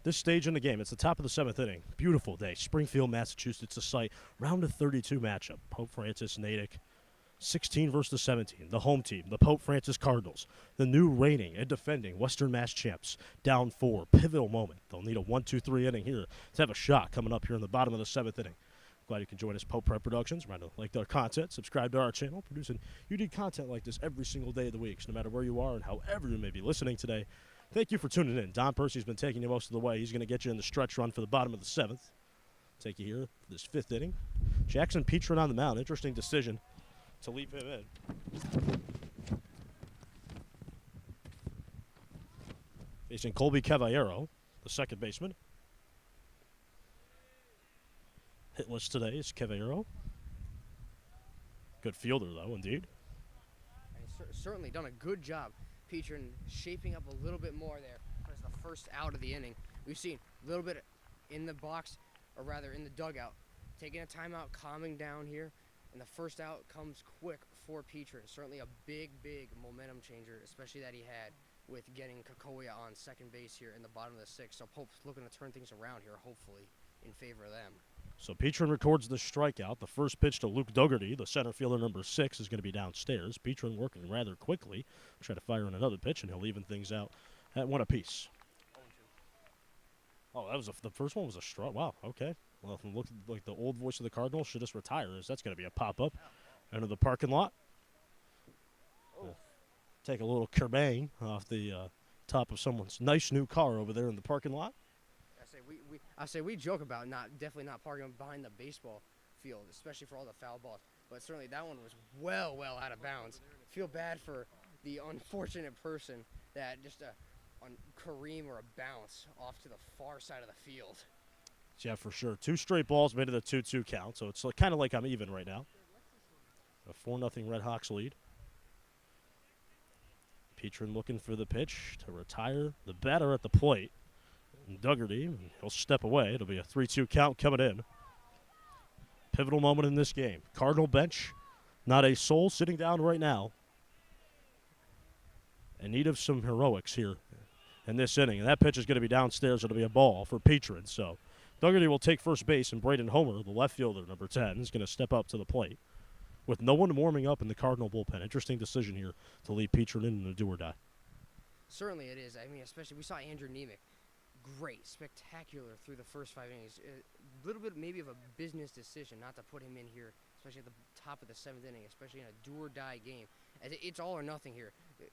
This stage in the game, it's the top of the 7th inning. Beautiful day. Springfield, Massachusetts, the site. Round of 32 matchup. Pope Francis, Natick. 16 versus 17. The home team, the Pope Francis Cardinals. The new reigning and defending Western Mass champs. Down 4. Pivotal moment. They'll need a 1-2-3 inning here to have a shot coming up here in the bottom of the 7th inning. Glad you can join us, Pope Prep Productions. Remember to like our content, subscribe to our channel, producing unique content like this every single day of the week, so no matter where you are and however you may be listening today. Thank you for tuning in. Don Percy's been taking you most of the way. He's going to get you in the stretch run for the bottom of the 7th. Take you here for this 5th inning. Jackson Petrin on the mound. Interesting decision to leave him in. Facing Colby Caballero, the second baseman. Hitless today is Caballero. Good fielder, though, indeed. And he's certainly done a good job, Petrin, shaping up a little bit more there as the first out of the inning. We've seen a little bit in the box, or rather in the dugout, taking a timeout, calming down here, and the first out comes quick for Petrin. Certainly a big, big momentum changer, especially that he had with getting Kakoya on second base here in the bottom of the 6th. So Pope's looking to turn things around here, hopefully, in favor of them. So Petrin records the strikeout. The first pitch to Luke Dougherty, the center fielder number 6, is going to be downstairs. Petrin working rather quickly. Try to fire in another pitch, and he'll even things out at 1 apiece. Oh, that was the first one was a strike. Wow, okay. Well, if I'm looking like the old voice of the Cardinals should just retire, as that's going to be a pop-up into the parking lot. Take a little kerbang off the top of someone's nice new car over there in the parking lot. I say we joke about definitely not parking behind the baseball field, especially for all the foul balls. But certainly that one was well out of bounds. Feel bad for the unfortunate person that just on Kareem or a bounce off to the far side of the field. Yeah, for sure. 2 straight balls made it a 2-2 count, so it's kind of like I'm even right now. A 4-0 Red Hawks lead. Petrin looking for the pitch to retire the batter at the plate. And Dougherty, he'll step away. It'll be a 3-2 count coming in. Pivotal moment in this game. Cardinal bench, not a soul sitting down right now. In need of some heroics here in this inning. And that pitch is going to be downstairs. It'll be a ball for Petrin. So Dougherty will take first base, and Braden Homer, the left fielder, number 10, is going to step up to the plate with no one warming up in the Cardinal bullpen. Interesting decision here to leave Petrin in the do or die. Certainly it is. I mean, especially we saw Andrew Nemick. Great, spectacular through the first 5 innings. A little bit maybe of a business decision not to put him in here, especially at the top of the 7th inning, especially in a do-or-die game. As it's all or nothing here.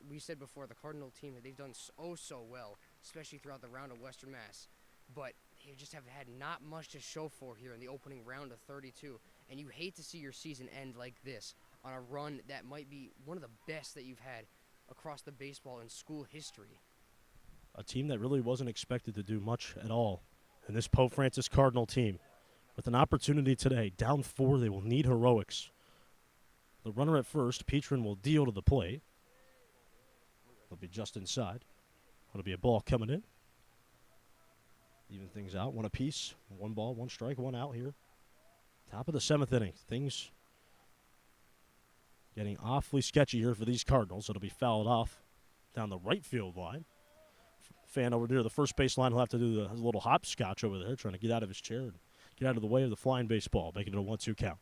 We said before, the Cardinal team, they've done so well, especially throughout the round of Western Mass. But they just have had not much to show for here in the opening round of 32. And you hate to see your season end like this on a run that might be one of the best that you've had across the baseball and school history. A team that really wasn't expected to do much at all. And this Pope Francis Cardinal team, with an opportunity today, down 4, they will need heroics. The runner at first, Petrin will deal to the plate. He'll be just inside. It'll be a ball coming in. Even things out, 1 apiece. 1 ball, 1 strike, 1 out here. Top of the 7th inning. Things getting awfully sketchy here for these Cardinals. It'll be fouled off down the right field line. Fan over near the first base line will have to do the little hopscotch over there, trying to get out of his chair and get out of the way of the flying baseball, making it a 1-2 count.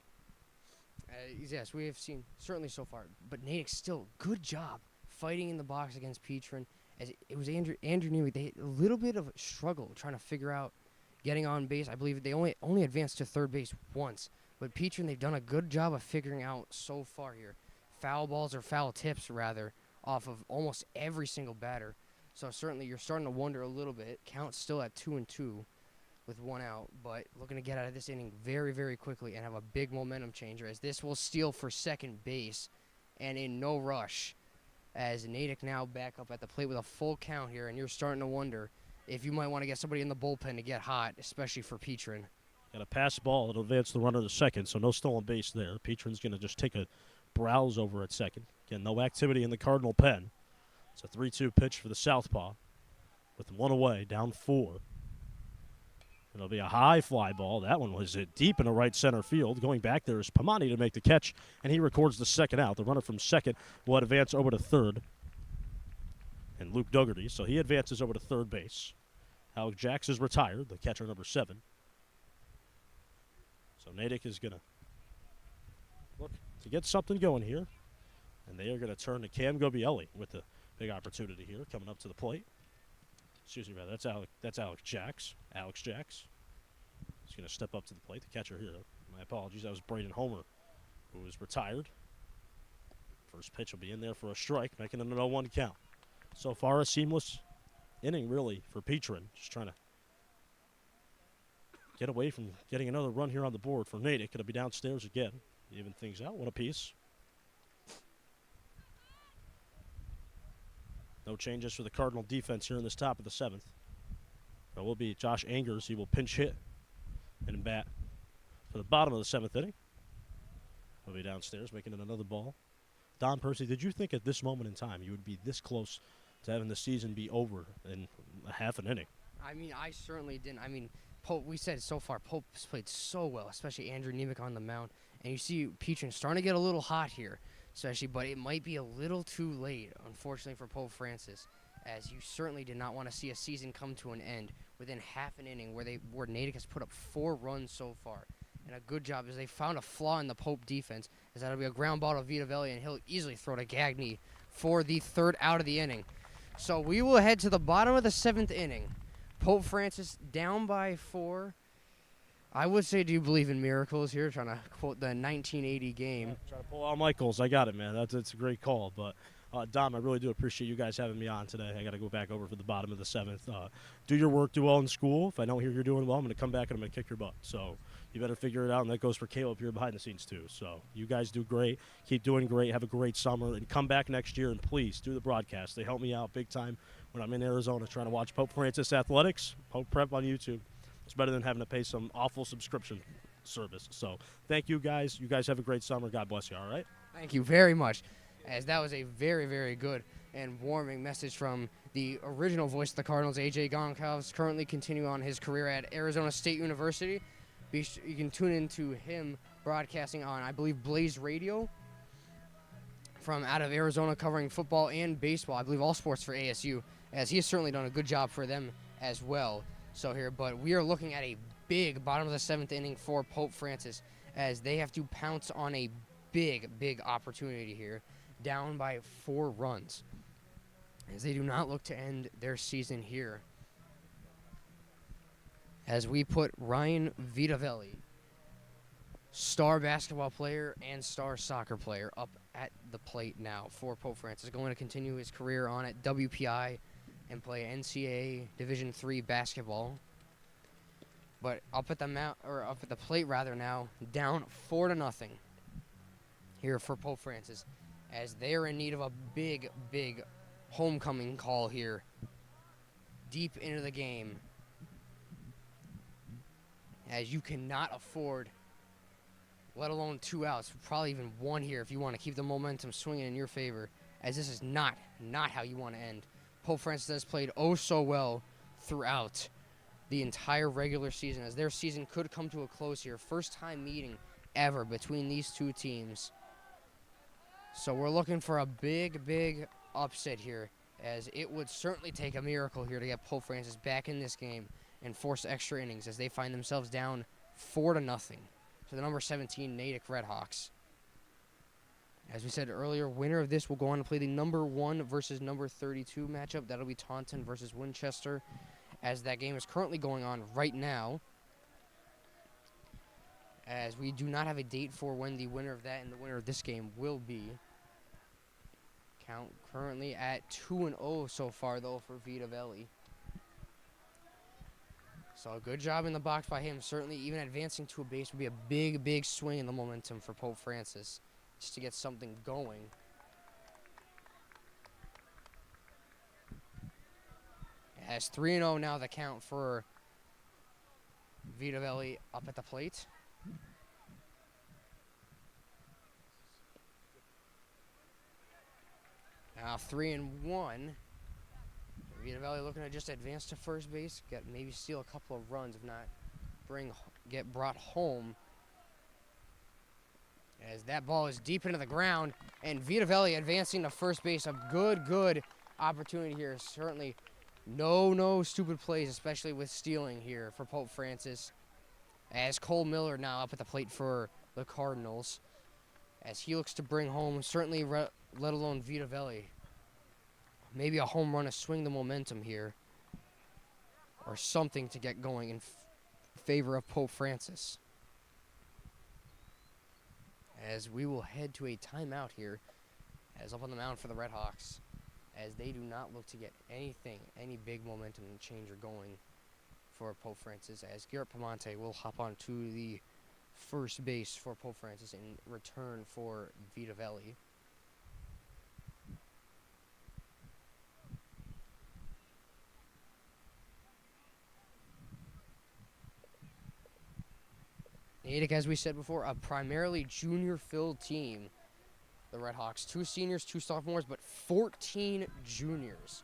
Yes, we have seen certainly so far, but Natick still good job fighting in the box against Petrin. As it was Andrew Nemick, they had a little bit of a struggle trying to figure out getting on base. I believe they only advanced to third base once, but Petrin, they've done a good job of figuring out so far here. Foul balls or foul tips rather off of almost every single batter. So certainly you're starting to wonder a little bit. Count's still at 2-2 with 1 out, but looking to get out of this inning very, very quickly and have a big momentum changer, as this will steal for second base and in no rush, as Natick now back up at the plate with a full count here, and you're starting to wonder if you might want to get somebody in the bullpen to get hot, especially for Petrin. Got a pass ball. It'll advance the runner to second, so no stolen base there. Petrin's going to just take a browse over at second. Again, no activity in the Cardinal pen. It's a 3-2 pitch for the southpaw with 1 away, down 4. It'll be a high fly ball. That one was deep in the right center field. Going back there is Pamani to make the catch, and he records the second out. The runner from second will advance over to third. And Luke Dougherty, so he advances over to third base. Alec Jacks is retired, the catcher number 7. So Natick is going to look to get something going here. And they are going to turn to Cam Gobielli with the big opportunity here coming up to the plate. Excuse me, that's Alex Jacks. Alex Jacks. He's going to step up to the plate. The catcher here. My apologies. That was Braden Homer, who is retired. First pitch will be in there for a strike, making it an 0-1 count. So far, a seamless inning, really, for Petrin. Just trying to get away from getting another run here on the board for Natick. It'll be downstairs again. Even things out. 1 apiece. No changes for the Cardinal defense here in this top of the 7th. It will be Josh Angers. He will pinch hit and bat for the bottom of the 7th inning. He'll be downstairs making it another ball. Don Percy, did you think at this moment in time you would be this close to having the season be over in a half an inning? I mean, I certainly didn't. I mean, Pope, we said so far, Pope's played so well, especially Andrew Nemick on the mound. And you see Petrin starting to get a little hot here, especially, but it might be a little too late, unfortunately, for Pope Francis, as you certainly did not want to see a season come to an end within half an inning where Natick has put up 4 runs so far. And a good job as they found a flaw in the Pope defense, as that'll be a ground ball to Vitavelli, and he'll easily throw to Gagne for the 3rd out of the inning. So we will head to the bottom of the 7th inning. Pope Francis down by 4. I would say, do you believe in miracles here? Trying to quote the 1980 game. Yeah, try to pull out Michaels. I got it, man. That's a great call. But, Dom, I really do appreciate you guys having me on today. I got to go back over for the bottom of the 7th. Do your work, do well in school. If I don't hear you're doing well, I'm going to come back and I'm going to kick your butt. So you better figure it out, and that goes for Caleb here behind the scenes too. So you guys do great. Keep doing great. Have a great summer, and come back next year, and please do the broadcast. They help me out big time when I'm in Arizona trying to watch Pope Francis Athletics, Pope Prep on YouTube. It's better than having to pay some awful subscription service. So thank you guys. You guys have a great summer. God bless you, all right? Thank you very much, as that was a very, very good and warming message from the original voice of the Cardinals, A.J. Goncalves, currently continuing on his career at Arizona State University. You can tune into him broadcasting on, I believe, Blaze Radio from out of Arizona, covering football and baseball. I believe all sports for ASU, as he has certainly done a good job for them as well. So here, but we are looking at a big bottom of the 7th inning for Pope Francis, as they have to pounce on a big opportunity here, down by 4 runs, as they do not look to end their season here. As we put Ryan Vitavelli, star basketball player and star soccer player, up at the plate now for Pope Francis, going to continue his career on at WPI and play NCAA Division III basketball. But up at the plate now, down 4-0 here for Pope Francis, as they are in need of a big homecoming call here, deep into the game, as you cannot afford, let alone 2 outs, probably even 1 here if you want to keep the momentum swinging in your favor, as this is not how you want to end. Pope Francis has played oh so well throughout the entire regular season, as their season could come to a close here. First time meeting ever between these two teams. So we're looking for a big upset here, as it would certainly take a miracle here to get Pope Francis back in this game and force extra innings, as they find themselves down 4-0 to the number 17 Natick Redhawks. As we said earlier, winner of this will go on to play the number 1 versus number 32 matchup. That'll be Taunton versus Winchester, as that game is currently going on right now, as we do not have a date for when the winner of that and the winner of this game will be. Count currently at 2-0 so far, though, for Vitavelli. So a good job in the box by him. Certainly, even advancing to a base would be a big swing in the momentum for Pope Francis, just to get something going. It has 3-0 now, the count for Vitavelli up at the plate. Now 3-1. Vitavelli looking to just advance to first base, maybe steal a couple of runs, if not get brought home. As that ball is deep into the ground, and Vitavelli advancing to first base. A good opportunity here. Certainly no stupid plays, especially with stealing here for Pope Francis. As Cole Miller now up at the plate for the Cardinals, as he looks to bring home, certainly let alone Vitavelli, maybe a home run to swing the momentum here, or something to get going in favor of Pope Francis. As we will head to a timeout here, as up on the mound for the Redhawks, as they do not look to get any big momentum changer going for Pope Francis, as Garrett Pamonte will hop on to the first base for Pope Francis in return for Vitavelli. Natick, as we said before, a primarily junior-filled team. The Redhawks, 2 seniors, 2 sophomores, but 14 juniors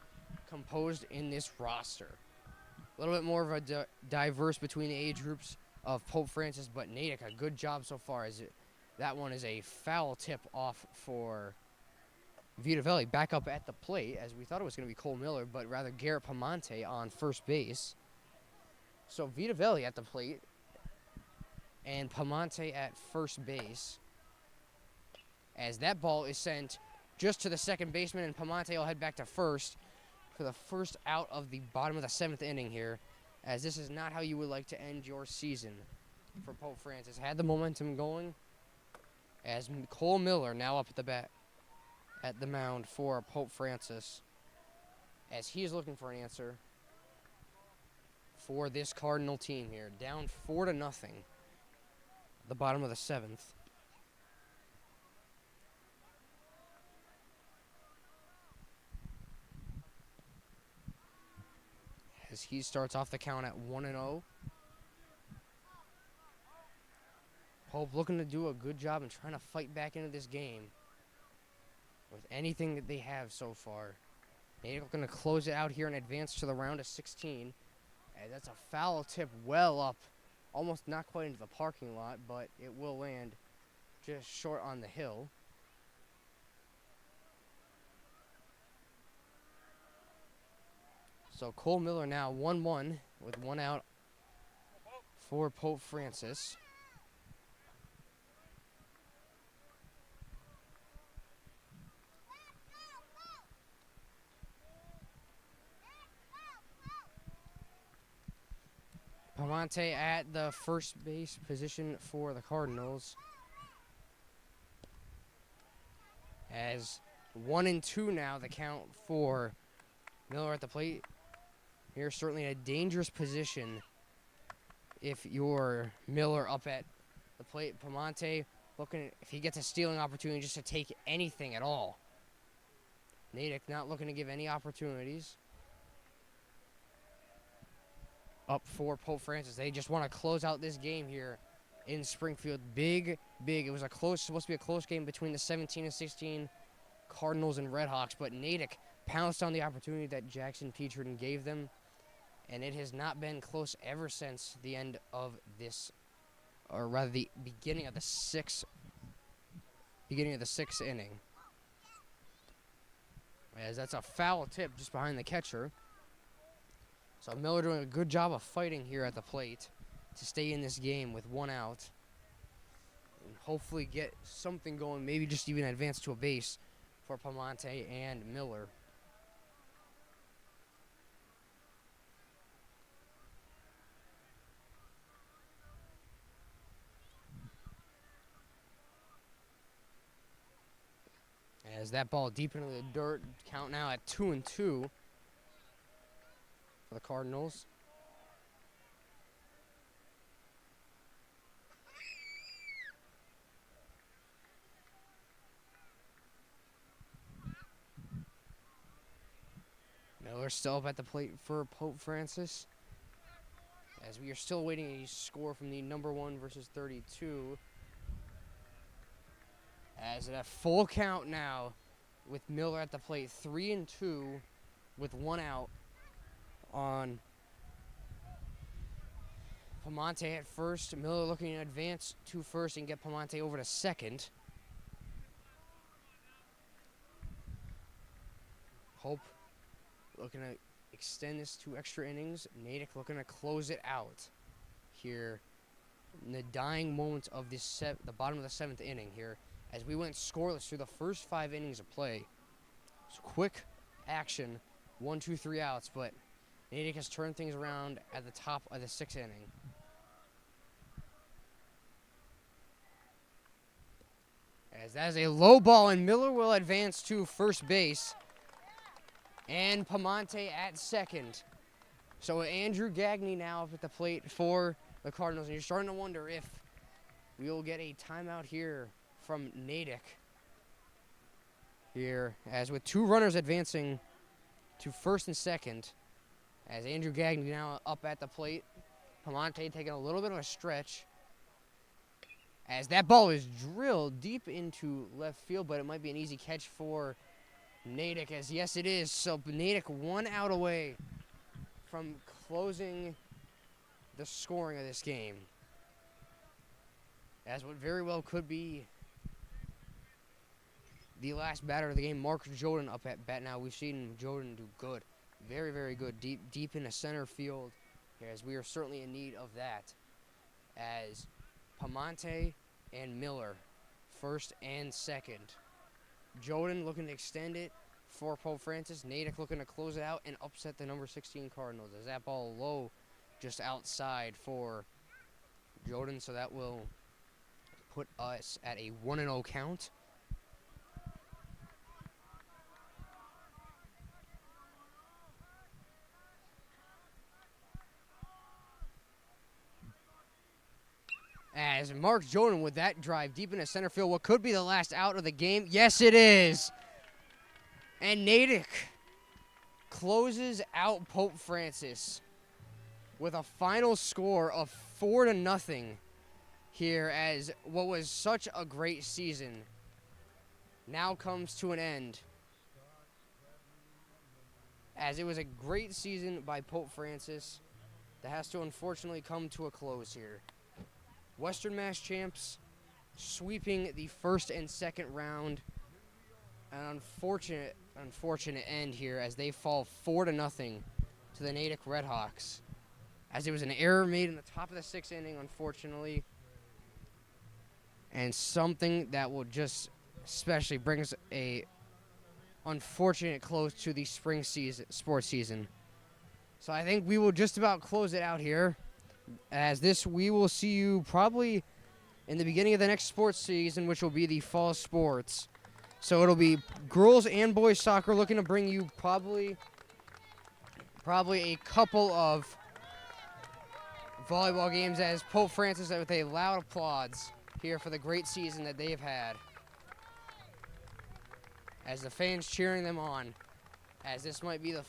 composed in this roster. A little bit more of a diverse between the age groups of Pope Francis, but Natick, a good job so far. That one is a foul tip off for Vitavelli. Back up at the plate, as we thought it was going to be Cole Miller, but rather Garrett Pamonte on first base. So Vitavelli at the plate, and Pamonte at first base, as that ball is sent just to the second baseman, and Pamonte will head back to first for the first out of the bottom of the 7th inning here, as this is not how you would like to end your season for Pope Francis. Had the momentum going, as Cole Miller now up at the bat at the mound for Pope Francis, as he is looking for an answer for this Cardinal team here, down 4-0. the bottom of the 7th. As he starts off the count at 1-0. Pope looking to do a good job and trying to fight back into this game with anything that they have so far. Natick looking to close it out here and advance to the round of 16. And that's a foul tip well up, almost not quite into the parking lot, but it will land just short on the hill. So Cole Miller now 1-1 with 1 out for Pope Francis. Pamonte at the first base position for the Cardinals. As 1-2 now, the count for Miller at the plate. Here, certainly in a dangerous position if you're Miller up at the plate. Pamonte looking, if he gets a stealing opportunity, just to take anything at all. Natick not looking to give any opportunities. Up for Pope Francis. They just want to close out this game here in Springfield. Big. It was supposed to be a close game between the 17 and 16 Cardinals and Redhawks, but Natick pounced on the opportunity that Jackson Peterson gave them, and it has not been close ever since the end of this, or rather the beginning of the sixth inning. As that's a foul tip just behind the catcher. So Miller doing a good job of fighting here at the plate to stay in this game with 1 out. And hopefully get something going, maybe just even advance to a base for Pamonte and Miller. As that ball deep into the dirt, count now at 2-2. For the Cardinals. Miller still up at the plate for Pope Francis. As we are still waiting a score from the number 1 versus 32. As at a full count now with Miller at the plate, 3-2 with 1 out. On Pamonte at first. Miller looking to advance to first and get Pamonte over to second. Hope looking to extend this to extra innings. Natick looking to close it out here in the dying moments of this the bottom of the 7th inning here, as we went scoreless through the first 5 innings of play. So quick action, 1, 2, 3 outs, but Natick has turned things around at the top of the 6th inning. As that is a low ball, and Miller will advance to first base. And Pamonte at second. So Andrew Gagne now up at the plate for the Cardinals. And you're starting to wonder if we will get a timeout here from Natick. Here, as with 2 runners advancing to first and second. As Andrew Gagne now up at the plate. Pamonte taking a little bit of a stretch. As that ball is drilled deep into left field, but it might be an easy catch for Natick, as yes it is. So Natick 1 out away from closing the scoring of this game. As what very well could be the last batter of the game, Mark Jordan up at bat now. We've seen Jordan do good. Very, very good. Deep into center field, as we are certainly in need of that. As Pamonte and Miller, first and second. Jordan looking to extend it for Pope Francis. Natick looking to close it out and upset the number 16 Cardinals. As that ball low, just outside for Jordan. So that will put us at a 1-0 count. As Mark Jordan with that drive deep into center field, what could be the last out of the game. Yes, it is. And Natick closes out Pope Francis with a final score of 4-0 here, as what was such a great season now comes to an end. As it was a great season by Pope Francis that has to unfortunately come to a close here. Western Mass champs sweeping the first and second round. An unfortunate end here as they fall 4-0 to the Natick Redhawks. As it was an error made in the top of the 6th inning, unfortunately. And something that will just especially brings a unfortunate close to the spring season, sports season. So I think we will just about close it out here. As this, we will see you probably in the beginning of the next sports season, which will be the fall sports. So it'll be girls and boys soccer, looking to bring you probably a couple of volleyball games, as Pope Francis with a loud applause here for the great season that they've had. As the fans cheering them on, as this might be the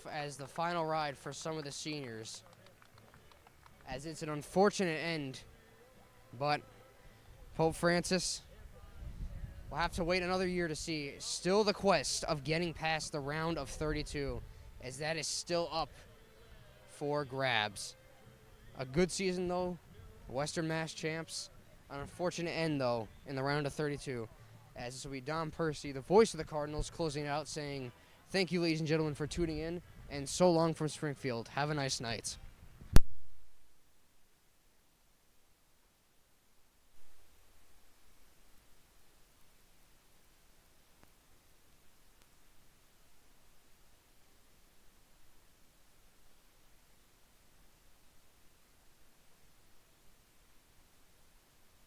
final ride for some of the seniors. As it's an unfortunate end, but Pope Francis will have to wait another year to see. Still the quest of getting past the round of 32, as that is still up for grabs. A good season, though. Western Mass champs. An unfortunate end, though, in the round of 32. As this will be Don Percy, the voice of the Cardinals, closing it out, saying, "Thank you, ladies and gentlemen, for tuning in, and so long from Springfield. Have a nice night."